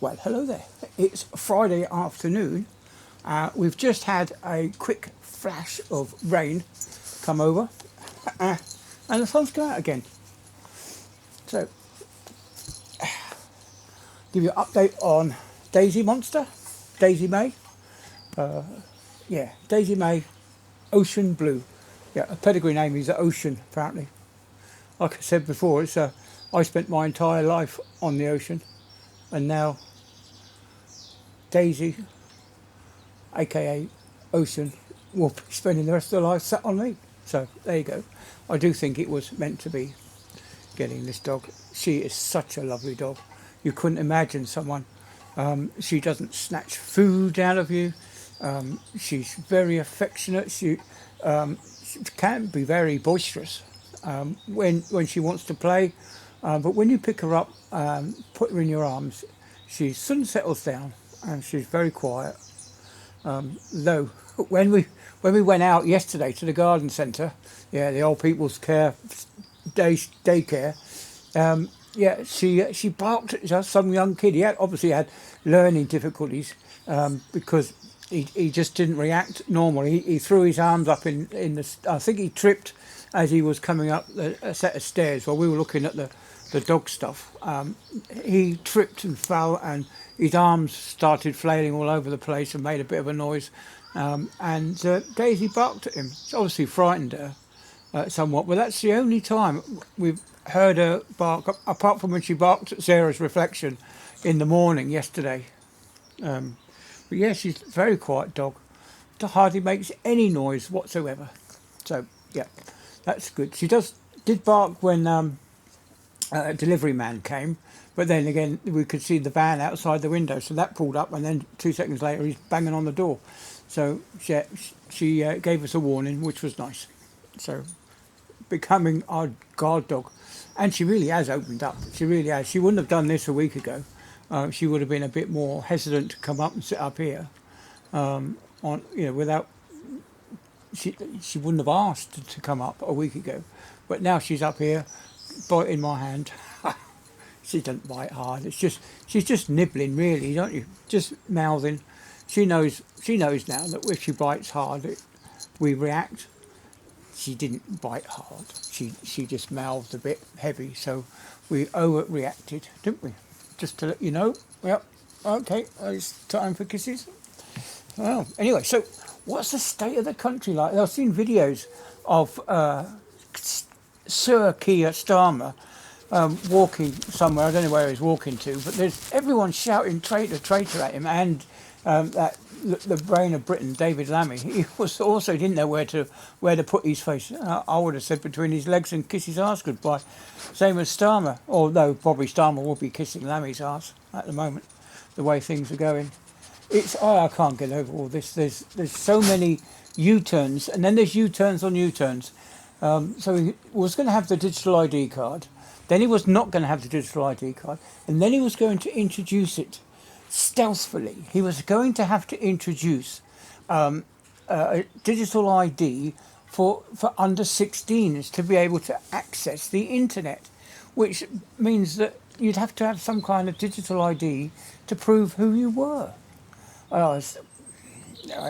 Well, hello there. It's Friday afternoon. We've just had a quick flash of rain come over, and the sun's come out again. So, give you an update on Daisy Monster, Daisy May. Yeah, Daisy May, Ocean Blue. Yeah, a pedigree name is Ocean, apparently. Like I said before, I spent my entire life on the ocean, and now Daisy, aka Ocean, will be spending the rest of their life sat on me. So there you go. I do think it was meant to be getting this dog. She is such a lovely dog. You couldn't imagine someone. She doesn't snatch food out of you. She's very affectionate. She can be very boisterous when she wants to play. But when you pick her up, put her in your arms, she soon settles down and she's very quiet. Though when we went out yesterday to the garden centre, yeah, the old people's care daycare, yeah, she barked at just some young kid. He obviously had learning difficulties because he just didn't react normally. He threw his arms up in the. I think he tripped as he was coming up a set of stairs while we were looking at the dog stuff. He tripped and fell, and his arms started flailing all over the place and made a bit of a noise. And Daisy barked at him. It's obviously frightened her somewhat, but that's the only time we've heard her bark, apart from when she barked at Sarah's reflection in the morning yesterday. But yeah, she's a very quiet dog. Hardly makes any noise whatsoever. So yeah, that's good. She did bark when a delivery man came, but then again we could see the van outside the window, so that pulled up, and then 2 seconds later he's banging on the door. So she gave us a warning, which was nice. So becoming our guard dog, and she really has opened up. She really has. She wouldn't have done this a week ago. She would have been a bit more hesitant to come up and sit up here. Without she wouldn't have asked to come up a week ago, but now she's up here, biting my hand. She doesn't bite hard. She's just nibbling, really, don't you? Just mouthing. She knows now that if she bites hard, we react. She didn't bite hard. She just mouthed a bit heavy, so we overreacted, didn't we? Just to let you know. Yep. Okay, it's time for kisses. Well, anyway, so what's the state of the country like? I've seen videos of Sir Keir Starmer walking somewhere. I don't know where he's walking to, but there's everyone shouting traitor, traitor at him, and the brain of Britain, David Lammy. He didn't know where to put his face. I would have said between his legs and kiss his arse goodbye. Same as Starmer, although probably Starmer will be kissing Lammy's arse at the moment, the way things are going. I can't get over all this. There's so many U-turns, and then there's U-turns on U-turns. So he was going to have the digital ID card, then he was not going to have the digital ID card, and then he was going to introduce it stealthily. He was going to have to introduce a digital ID for under 16s to be able to access the internet, which means that you'd have to have some kind of digital ID to prove who you were.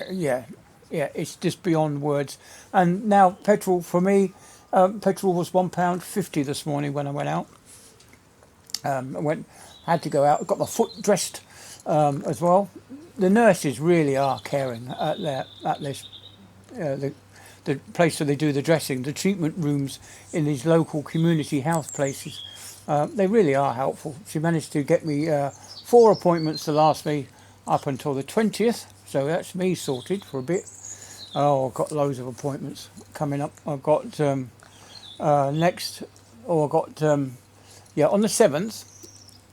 Yeah, it's just beyond words. And now petrol for me, petrol was £1.50 this morning when I went out. Had to go out. Got my foot dressed as well. The nurses really are caring at this. The place where they do the dressing, the treatment rooms in these local community health places, they really are helpful. She managed to get me 4 appointments to last me up until the 20th, so that's me sorted for a bit. I've got loads of appointments coming up. I've got on the 7th.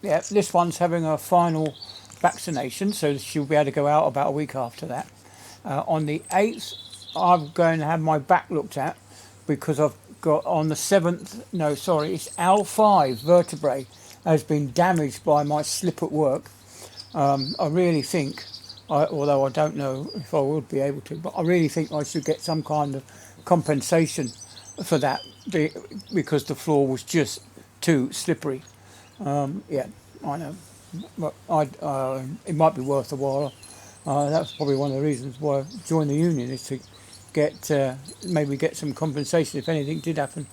Yeah, this one's having a final vaccination, so she'll be able to go out about a week after that. On the 8th, I'm going to have my back looked at because I've got on the 7th. No, sorry, it's L5 vertebrae has been damaged by my slip at work. I really think, although I don't know if I would be able to, but I really think I should get some kind of compensation for that because the floor was just too slippery. Yeah, I know. But it might be worth a while. That's probably one of the reasons why I joined the union, is to get maybe get some compensation if anything did happen.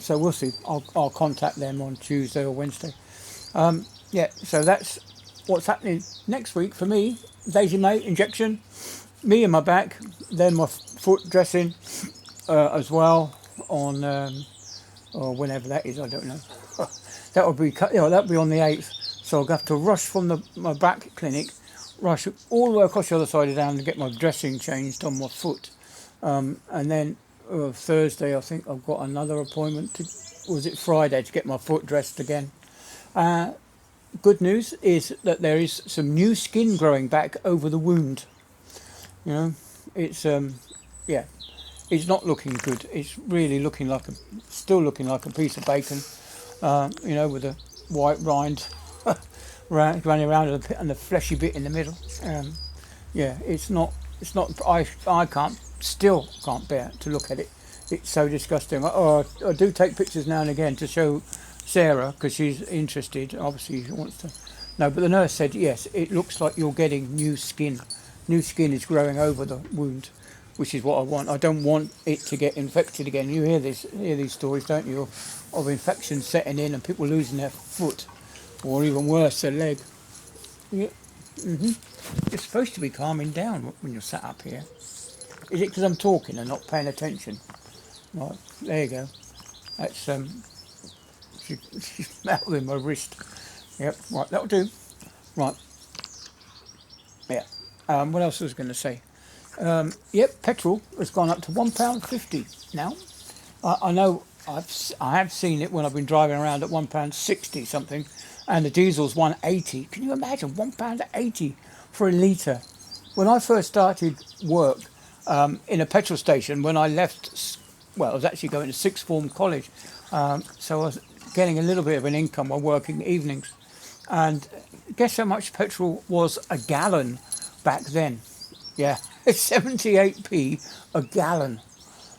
So we'll see. I'll contact them on Tuesday or Wednesday. Yeah, so that's what's happening next week for me. Daisy Mate injection, me in my back, then my foot dressing as well on or whenever that is. I don't know. That will be that'll be on the 8th. So I'll have to rush from my back clinic, rush all the way across the other side of town to get my dressing changed on my foot, and then Thursday I think I've got another appointment. Was it Friday to get my foot dressed again? Good news is that there is some new skin growing back over the wound. You know, it's yeah, it's not looking good. It's really still looking like a piece of bacon. You know, with a white rind running around and the fleshy bit in the middle. Yeah, it's not. I still can't bear to look at it. It's so disgusting. I do take pictures now and again to show Sarah because she's interested. Obviously, she wants to know. But the nurse said yes. It looks like you're getting new skin. New skin is growing over the wound, which is what I want. I don't want it to get infected again. You hear these stories, don't you, of infections setting in and people losing their foot, or even worse, their leg. Yeah. You're supposed to be calming down when you're sat up here. Is it because I'm talking and not paying attention? Right, there you go. That's she's mouthing my wrist. Yep, right, that'll do. Right. Yeah. What else was I going to say? Yep, petrol has gone up to £1.50 now. I know I have seen it when I've been driving around at £1.60 something, and the diesel's £1.80. Can you imagine £1.80 for a litre? When I first started work in a petrol station, when I left, well, I was actually going to sixth form college, so I was getting a little bit of an income while working evenings, and guess how much petrol was a gallon back then? Yeah, it's 78p a gallon.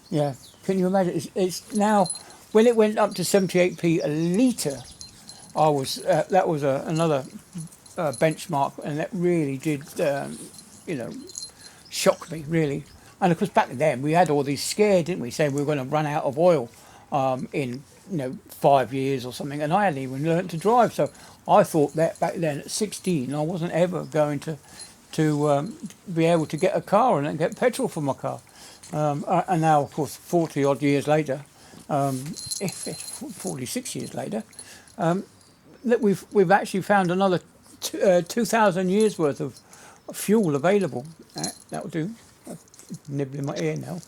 Yeah, can you imagine? It's now, when it went up to 78p a litre, I was that was another benchmark, and that really did, you know, shock me really. And of course, back then we had all these scared, didn't we? Saying we were going to run out of oil in 5 years or something, and I hadn't even learnt to drive, so I thought that back then at 16 I wasn't ever going to be able to get a car and get petrol for my car. And now, of course, 40 odd years later, 46 years later, that we've actually found another 2,000 years worth of fuel available. That'll do. I'm nibbling my ear now.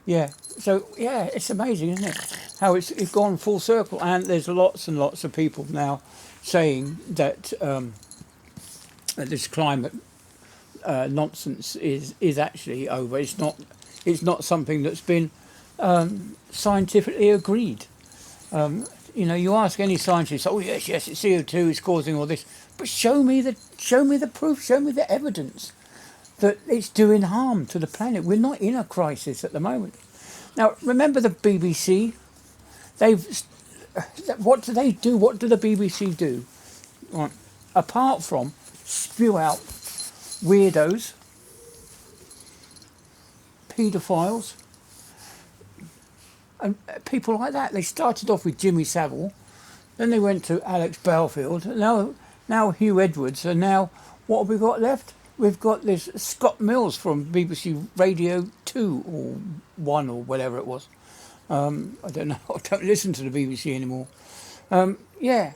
Yeah. So yeah, it's amazing, isn't it? How it's gone full circle, and there's lots and lots of people now saying that this climate nonsense is actually over. It's not something that's been scientifically agreed. You ask any scientist, oh yes, it's CO2 is causing all this, but show me the proof, show me the evidence that it's doing harm to the planet. We're not in a crisis at the moment. Now, remember the BBC? What do they do? What do the BBC do? Right. Apart from spew out weirdos, paedophiles, and people like that. They started off with Jimmy Savile, then they went to Alex Belfield, and now Hugh Edwards, and now what have we got left? We've got this Scott Mills from BBC Radio 2 or 1 or whatever it was. I don't know. I don't listen to the BBC anymore. Yeah,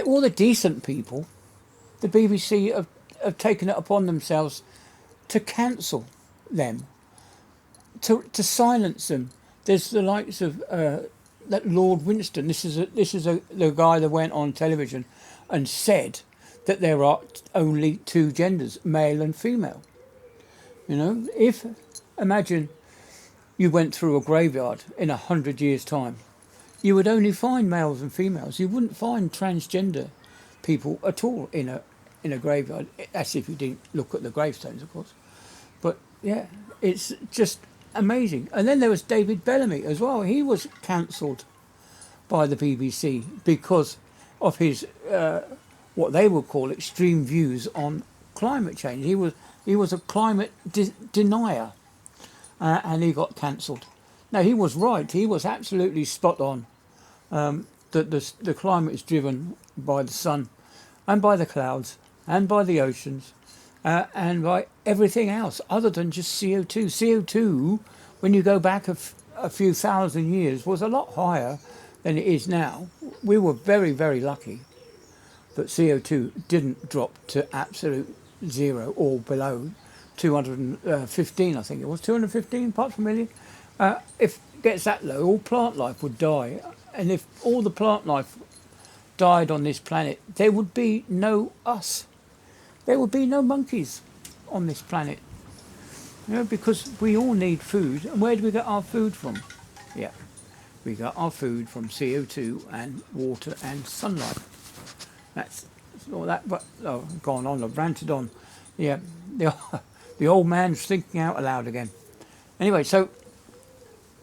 all the decent people, the BBC have taken it upon themselves to cancel them, to silence them. There's the likes of that Lord Winston. This is the guy that went on television and said that there are only two genders, male and female. If imagine you went through a graveyard in 100 years' time, you would only find males and females. You wouldn't find transgender people at all in a graveyard. That's if you didn't look at the gravestones, of course. But yeah, it's just amazing. And then there was David Bellamy as well. He was cancelled by the BBC because of his what they would call extreme views on climate change. He was a climate denier, and he got cancelled. Now he was right. He was absolutely spot on. That the climate is driven by the sun, and by the clouds, and by the oceans, and by everything else other than just CO2. CO2, when you go back a few thousand years, was a lot higher than it is now. We were very, very lucky that CO2 didn't drop to absolute zero or below 215, I think it was, 215 parts per million. If it gets that low, all plant life would die. And if all the plant life died on this planet, there would be no us. There would be no monkeys on this planet. You know, because we all need food. And where do we get our food from? Yeah, we got our food from CO2 and water and sunlight. That's all that. But oh, I've gone on. I've ranted on. Yeah, the old man's thinking out aloud again. Anyway, so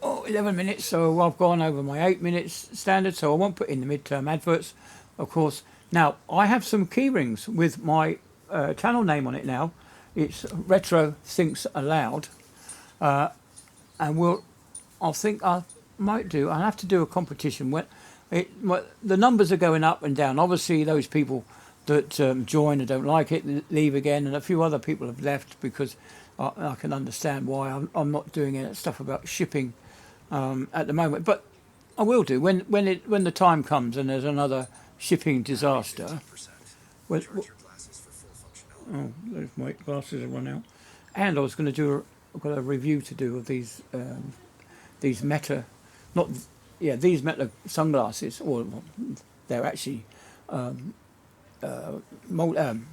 11 minutes. So I've gone over my 8 minutes standard. So I won't put in the midterm adverts, of course. Now I have some key rings with my channel name on it now. It's Retro Thinks Aloud, and I might do. I'll have to do a competition when the numbers are going up and down. Obviously, those people that join and don't like it leave again, and a few other people have left because I can understand why. I'm not doing any stuff about shipping at the moment, but I will do when the time comes and there's another shipping disaster. Oh, those my glasses have run out. And I was going to do I've got a review to do of these Meta, these Meta sunglasses. Or they're actually what am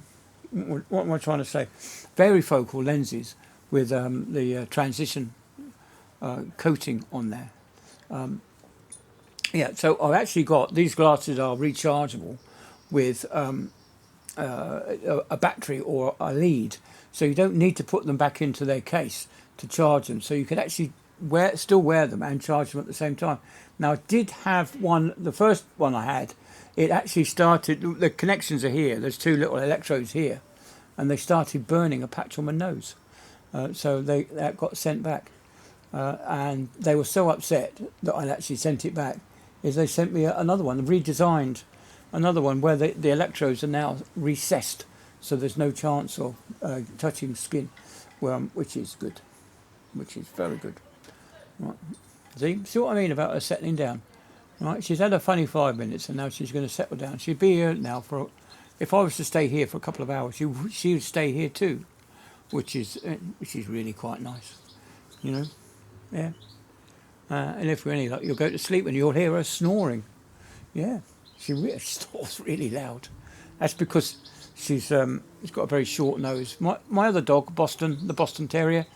I trying to say? Varifocal lenses with the transition coating on there. So I've actually got these glasses are rechargeable with a battery or a lead, so you don't need to put them back into their case to charge them. So you can actually still wear them and charge them at the same time. Now I did have one. The first one I had, it actually started. The connections are here. There's two little electrodes here, and they started burning a patch on my nose. So that got sent back, and they were so upset that I actually sent it back. Is they sent me another one, redesigned. Another one where the electrodes are now recessed, so there's no chance of touching skin, which is good, which is very good. Right. See what I mean about her settling down? Right, she's had a funny 5 minutes, and now she's going to settle down. She'd be here now if I was to stay here for a couple of hours, she would stay here too, which is really quite nice, you know. Yeah. And if we're any luck, you'll go to sleep and you'll hear her snoring. Yeah. She snores really loud. That's because she's got a very short nose. My other dog, Boston, the Boston Terrier,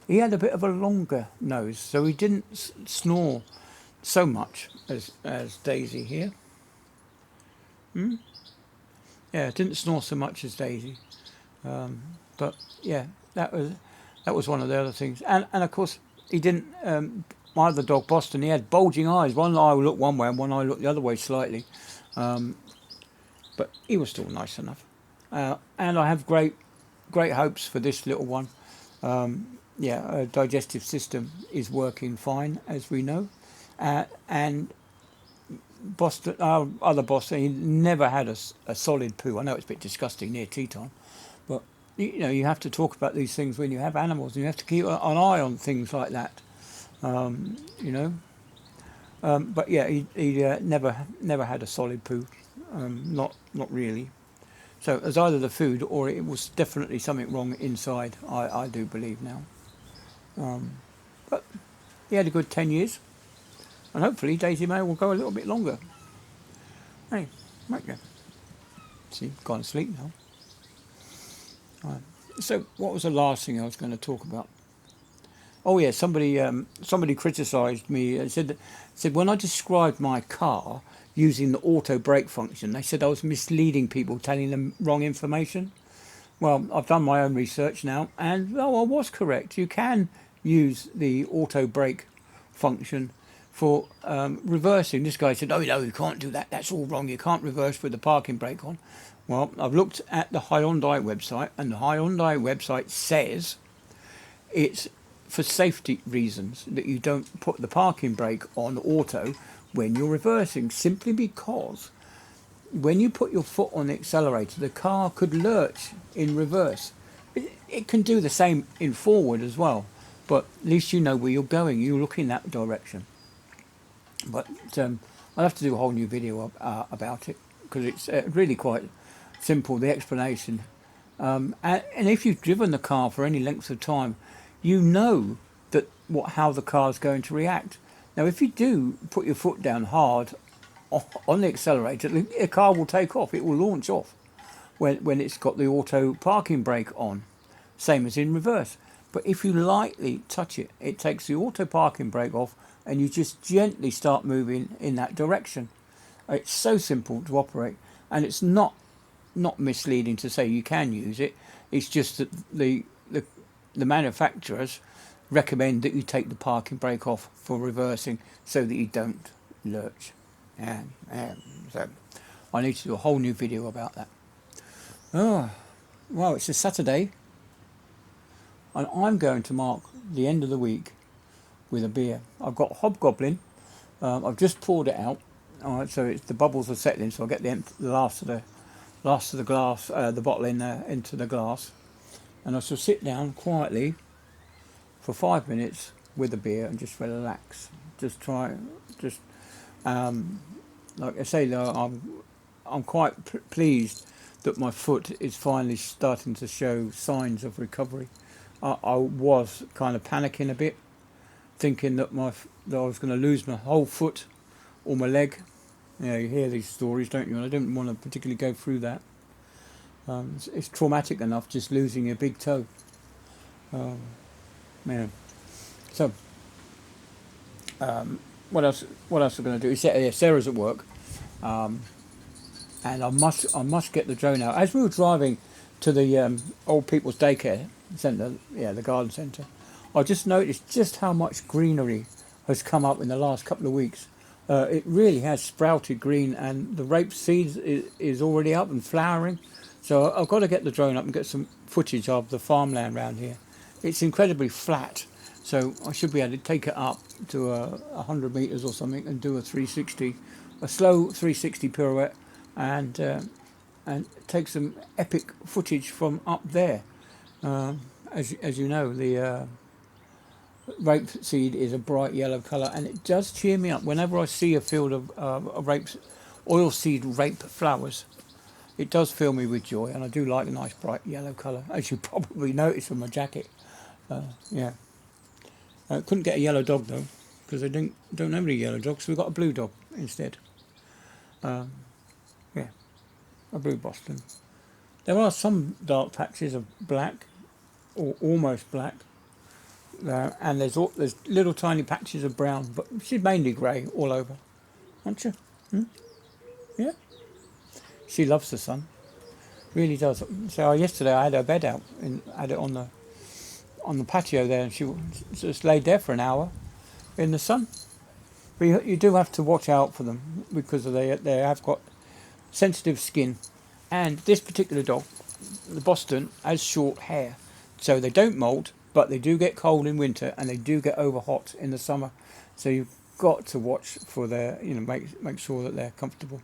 he had a bit of a longer nose, so he didn't snore so much as Daisy here. Yeah, didn't snore so much as Daisy. But yeah, that was one of the other things. And of course, he didn't. My other dog, Boston, he had bulging eyes. One eye looked one way and one eye looked the other way slightly. But he was still nice enough. And I have great hopes for this little one. Her digestive system is working fine, as we know. And Boston, our other Boston, he never had a solid poo. I know it's a bit disgusting near tea time, but you have to talk about these things when you have animals, and you have to keep an eye on things like that. But yeah, he never had a solid poo, not really. So it was either the food or it was definitely something wrong inside. I do believe now. But he had a good 10 years, and hopefully Daisy May will go a little bit longer. Hey, right there. See, gone to sleep now. So what was the last thing I was going to talk about? Oh yeah, somebody criticised me and said when I described my car using the auto brake function, they said I was misleading people, telling them wrong information. Well, I've done my own research now, and I was correct. You can use the auto brake function for reversing. This guy said, "Oh no, you can't do that. That's all wrong. You can't reverse with the parking brake on." Well, I've looked at the Hyundai website, and the Hyundai website says it's for safety reasons that you don't put the parking brake on auto when you're reversing, simply because when you put your foot on the accelerator, the car could lurch in reverse. It can do the same in forward as well, but at least you know where you're going. You look in that direction. But I'll have to do a whole new video about it, because it's really quite simple, the explanation. And if you've driven the car for any length of time, you know that how the car's going to react. Now, if you do put your foot down hard on the accelerator, the car will take off. It will launch off when it's got the auto parking brake on, same as in reverse. But if you lightly touch it, it takes the auto parking brake off, and you just gently start moving in that direction. It's so simple to operate, and it's not misleading to say you can use it. It's just that the manufacturers recommend that you take the parking brake off for reversing, so that you don't lurch. And so I need to do a whole new video about that. Oh, well, it's a Saturday, and I'm going to mark the end of the week with a beer. I've got Hobgoblin. I've just poured it out. All right, so the bubbles are settling, so I'll get the last of the glass, the bottle into the glass, and I shall sit down quietly for 5 minutes with the beer and just relax. Like I say, I'm quite pleased that my foot is finally starting to show signs of recovery. I was kind of panicking a bit, thinking that I was going to lose my whole foot or my leg. You hear these stories, don't you? And I don't want to particularly go through that. It's traumatic enough just losing a big toe. So, what else we're going to do? Sarah's at work, and I must get the drone out. As we were driving to the old people's daycare centre, the garden centre, I just noticed just how much greenery has come up in the last couple of weeks. It really has sprouted green, and the rape seeds is already up and flowering. So I've got to get the drone up and get some footage of the farmland around here. It's incredibly flat, so I should be able to take it up to 100 metres or something and do a slow 360 pirouette, and take some epic footage from up there. As you know, the rapeseed is a bright yellow colour, and it does cheer me up whenever I see a field of oilseed rape flowers. It does fill me with joy, and I do like a nice bright yellow colour, as you probably noticed from my jacket. Couldn't get a yellow dog though, because I don't have any yellow dogs, so we've got a blue dog instead. A blue Boston. There are some dark patches of black, or almost black, and there's little tiny patches of brown, but she's mainly grey all over, aren't you? Yeah. She loves the sun, really does. So yesterday I had her bed out and had it on the patio there, and she just laid there for an hour in the sun. But you do have to watch out for them, because they have got sensitive skin, and this particular dog, the Boston, has short hair, so they don't molt, but they do get cold in winter, and they do get over hot in the summer. So you've got to watch for their, make sure that they're comfortable.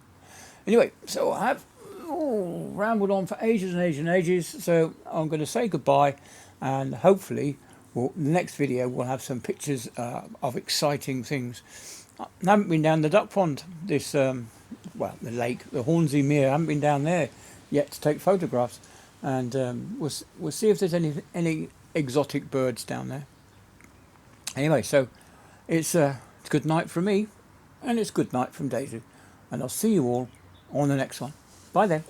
Anyway, so I have rambled on for ages and ages and ages, so I'm going to say goodbye, and hopefully the next video will have some pictures of exciting things. I haven't been down the duck pond, the lake, the Hornsey Mere. I haven't been down there yet to take photographs, and we'll see if there's any exotic birds down there. Anyway, so it's good night from me, and it's good night from Daisy, and I'll see you all on the next one. Bye then.